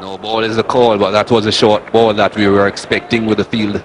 No ball is the call, but that was a short ball that we were expecting with the field.